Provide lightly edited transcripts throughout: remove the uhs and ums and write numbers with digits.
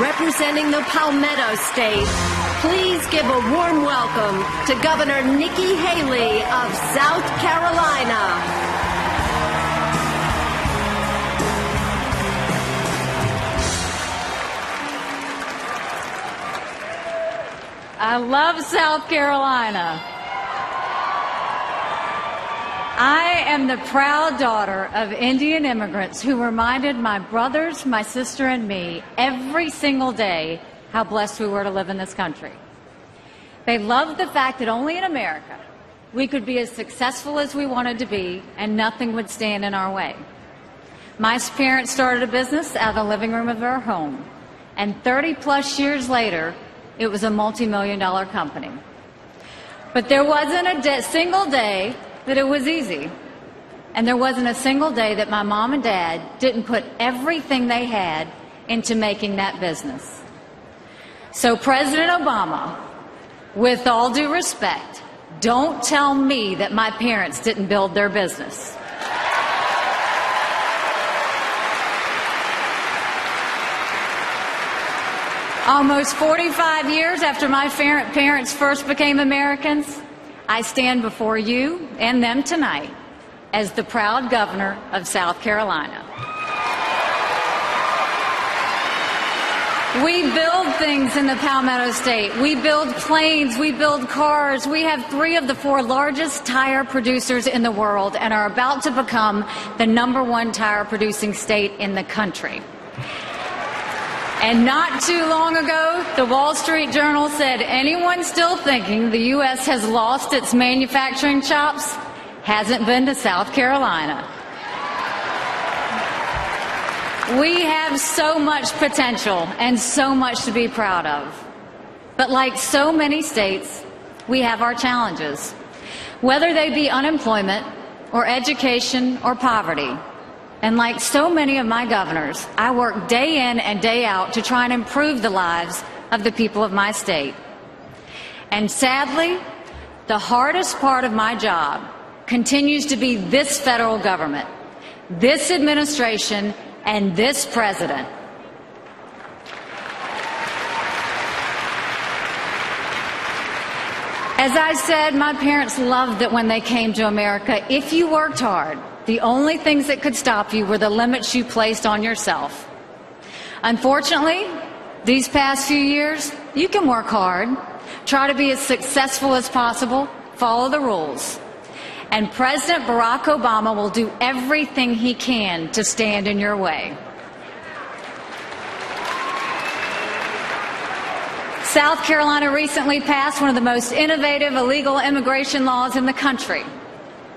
Representing the Palmetto State, please give a warm welcome to Governor Nikki Haley of South Carolina. I love South Carolina. I am the proud daughter of Indian immigrants who reminded my brothers, my sister, and me every single day how blessed we were to live in this country. They loved the fact that only in America we could be as successful as we wanted to be and nothing would stand in our way. My parents started a business out of the living room of their home, and 30-plus years later, it was a multi-million-dollar company. But there wasn't a single day that it was easy. And there wasn't a single day that my mom and dad didn't put everything they had into making that business. So President Obama, with all due respect, don't tell me that my parents didn't build their business. Almost 45 years after my parents first became Americans, I stand before you and them tonight as the proud governor of South Carolina. We build things in the Palmetto State. We build planes, we build cars. We have 3 of the 4 largest tire producers in the world and are about to become the #1 tire producing state in the country. And not too long ago, the Wall Street Journal said anyone still thinking the U.S. has lost its manufacturing chops hasn't been to South Carolina. We have so much potential and so much to be proud of. But like so many states, we have our challenges, whether they be unemployment or education or poverty. And like so many of my governors, I work day in and day out to try and improve the lives of the people of my state. And sadly, the hardest part of my job continues to be this federal government, this administration, and this president. As I said, my parents loved that when they came to America, if you worked hard, the only things that could stop you were the limits you placed on yourself. Unfortunately, these past few years, you can work hard, try to be as successful as possible, follow the rules. And President Barack Obama will do everything he can to stand in your way. South Carolina recently passed one of the most innovative illegal immigration laws in the country.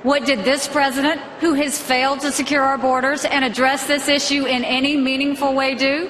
What did this president, who has failed to secure our borders and address this issue in any meaningful way, do?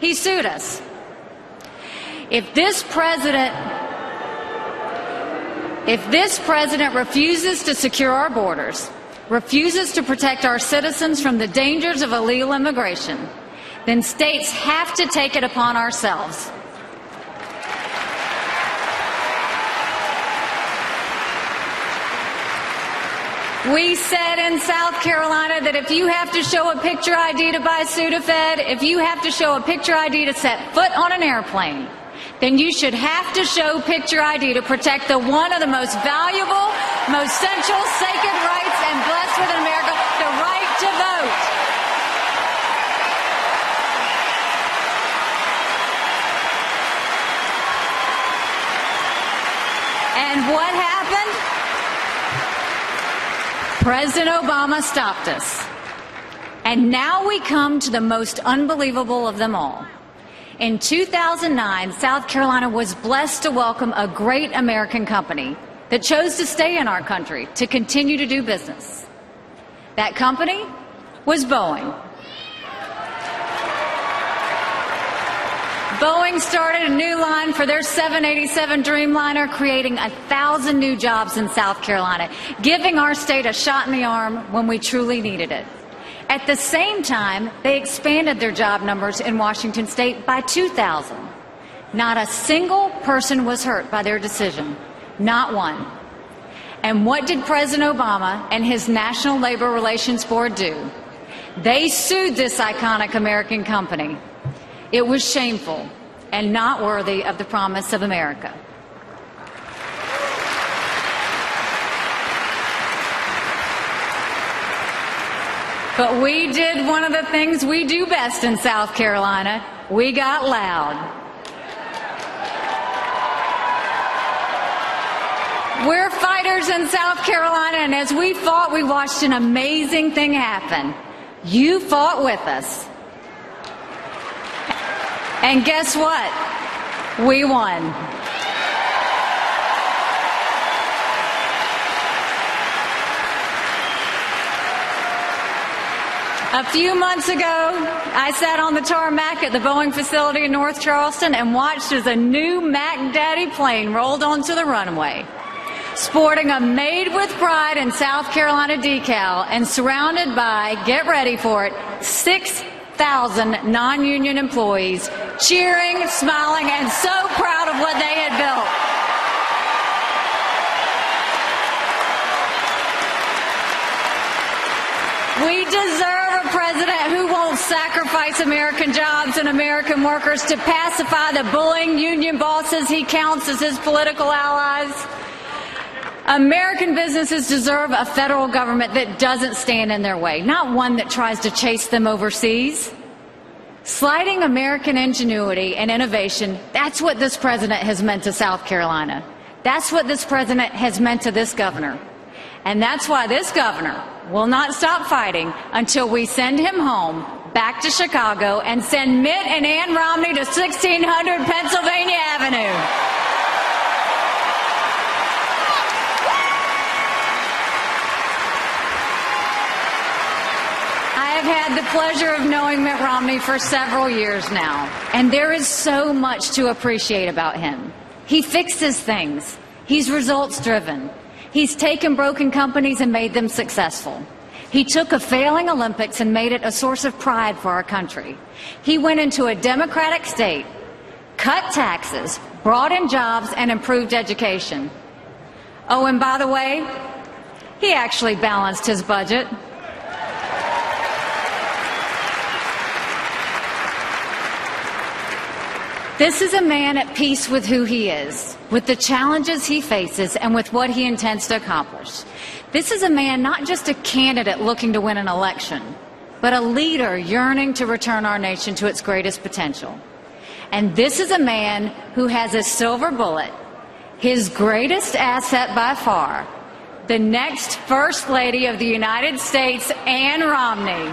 He sued us. If this president refuses to secure our borders, refuses to protect our citizens from the dangers of illegal immigration, then states have to take it upon ourselves. We said in South Carolina that if you have to show a picture ID to buy Sudafed, if you have to show a picture ID to set foot on an airplane, then you should have to show picture ID to protect the one of the most valuable, most central, sacred rights and blessed within America, the right to vote. And what happened? President Obama stopped us. And now we come to the most unbelievable of them all. In 2009, South Carolina was blessed to welcome a great American company that chose to stay in our country to continue to do business. That company was Boeing. Boeing started a new line for their 787 Dreamliner, creating 1,000 new jobs in South Carolina, giving our state a shot in the arm when we truly needed it. At the same time, they expanded their job numbers in Washington state by 2,000. Not a single person was hurt by their decision, not one. And what did President Obama and his National Labor Relations Board do? They sued this iconic American company. It was shameful and not worthy of the promise of America. But we did one of the things we do best in South Carolina. We got loud. We're fighters in South Carolina, and as we fought, we watched an amazing thing happen. You fought with us. And guess what? We won. A few months ago, I sat on the tarmac at the Boeing facility in North Charleston and watched as a new Mac Daddy plane rolled onto the runway, sporting a Made with Pride in South Carolina decal and surrounded by, get ready for it, 6,000 non-union employees cheering, smiling, and so proud of what they had built. We deserve a president who won't sacrifice American jobs and American workers to pacify the bullying union bosses he counts as his political allies. American businesses deserve a federal government that doesn't stand in their way, not one that tries to chase them overseas. Slighting American ingenuity and innovation, that's what this president has meant to South Carolina. That's what this president has meant to this governor. And that's why this governor will not stop fighting until we send him home, back to Chicago, and send Mitt and Ann Romney to 1600 Pennsylvania Avenue. I have had the pleasure of knowing Mitt Romney for several years now, and there is so much to appreciate about him. He fixes things. He's results-driven. He's taken broken companies and made them successful. He took a failing Olympics and made it a source of pride for our country. He went into a Democratic state, cut taxes, brought in jobs, and improved education. Oh, and by the way, he actually balanced his budget. This is a man at peace with who he is, with the challenges he faces, and with what he intends to accomplish. This is a man, not just a candidate looking to win an election, but a leader yearning to return our nation to its greatest potential. And this is a man who has a silver bullet, his greatest asset by far, the next First Lady of the United States, Ann Romney.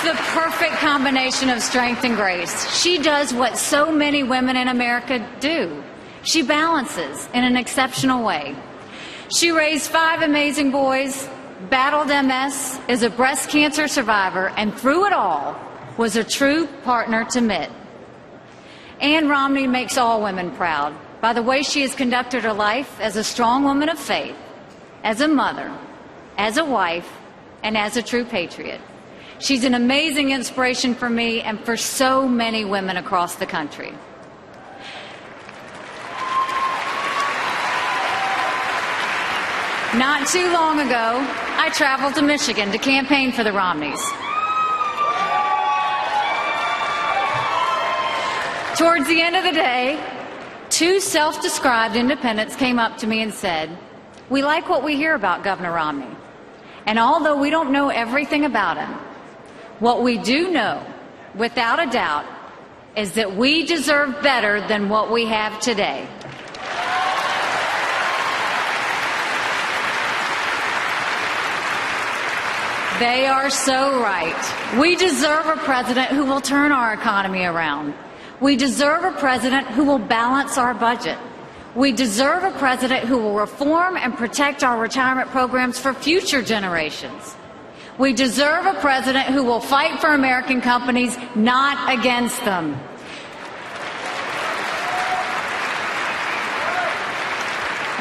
The perfect combination of strength and grace. She does what so many women in America do. She balances in an exceptional way. She raised 5 amazing boys, battled MS, is a breast cancer survivor, and through it all was a true partner to Mitt. Ann Romney makes all women proud by the way she has conducted her life as a strong woman of faith, as a mother, as a wife, and as a true patriot. She's an amazing inspiration for me and for so many women across the country. Not too long ago, I traveled to Michigan to campaign for the Romneys. Towards the end of the day, 2 self-described independents came up to me and said, "We like what we hear about Governor Romney. And although we don't know everything about him, what we do know, without a doubt, is that we deserve better than what we have today." They are so right. We deserve a president who will turn our economy around. We deserve a president who will balance our budget. We deserve a president who will reform and protect our retirement programs for future generations. We deserve a president who will fight for American companies, not against them.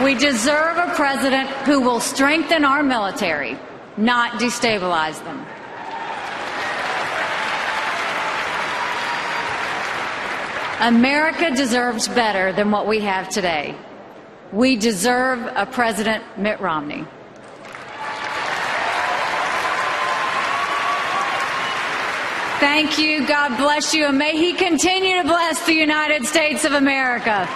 We deserve a president who will strengthen our military, not destabilize them. America deserves better than what we have today. We deserve a President Mitt Romney. Thank you. God bless you. And may he continue to bless the United States of America.